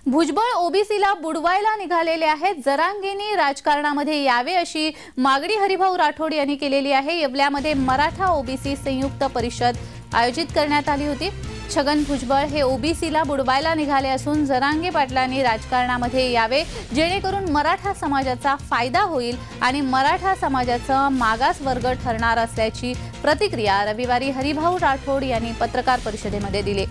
भुजबळ ओबीसीला बुडवायला निघालेले आहेत। जरांगेंनी राजकारणामध्ये यावे अशी मागणी हरिभाऊ राठोड यांनी केलेली आहे। येवल्यामध्ये मराठा ओबीसी संयुक्त परिषद आयोजित करण्यात आली होती। छगन भुजबळ हे ओबीसीला बुडवायला निघाले असून जरांगे पाटलांनी राजकारणामध्ये यावे जेणेकरून मराठा समाजाचा फायदा होईल आणि मराठा समाजाचा मागास वर्ग ठरणार असल्याची प्रतिक्रिया रविवारी हरिभाऊ राठोड यांनी पत्रकार परिषदेमध्ये दिली।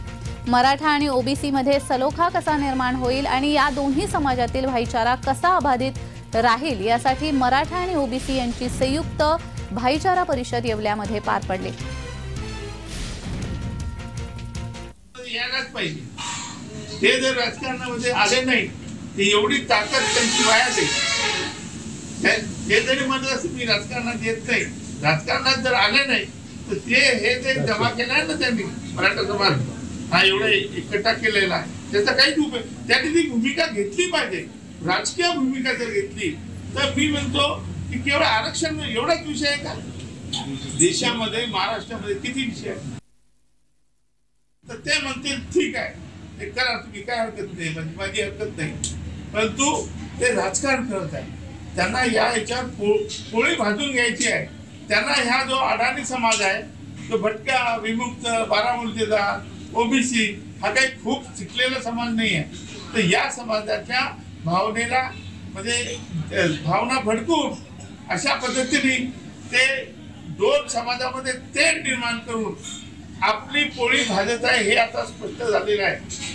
मराठा आणि ओबीसी मध्ये सलोखा कसा निर्माण होईल आणि या दोन्ही समाजातील भाईचारा कसा अबाधित राहील यासाठी मराठा आणि ओबीसी यांची संयुक्त भाईचारा परिषद येवल्यामध्ये पार पडली। यायलाच पाहिजे। ते जर राजकारणामध्ये आले नाही ते एवढी ताकद त्यांची वाया जाईल। ते जरी म्हणत असं मी राजकारणात येत नाही, राजकारणात जर आले नाही तर ते हे जे जमा केलाय ना त्यांनी मराठा समाज हा एवढा एकट्ठा केलेला आहे त्याचा काहीच उपयोग। त्यांनी ती भूमिका घेतली पाहिजे, राजकीय भूमिका जर घेतली तर मी म्हणतो की केवळ आरक्षण एवढाच विषय आहे का? देशामध्ये महाराष्ट्रामध्ये किती विषय आहेत? तर ते म्हणतील ठीक आहे ते करा तुम्ही, काय हरकत नाही, म्हणजे माझी हरकत नाही, परंतु ते राजकारण करत आहे। त्यांना याच्यात पोळी भाजून घ्यायची आहे। त्यांना ह्या जो अडाणी समाज आहे तो भटका विमुक्त बारामतीचा ओबीसी हा काही खूप शिकलेला समाज नाही आहे। तर या समाजाच्या भावनेला म्हणजे भावना भडकून अशा पद्धतीने ते दोन समाजामध्ये तेढ निर्माण करून आपली पोळी भाजत आहे हे आता स्पष्ट झालेलं आहे।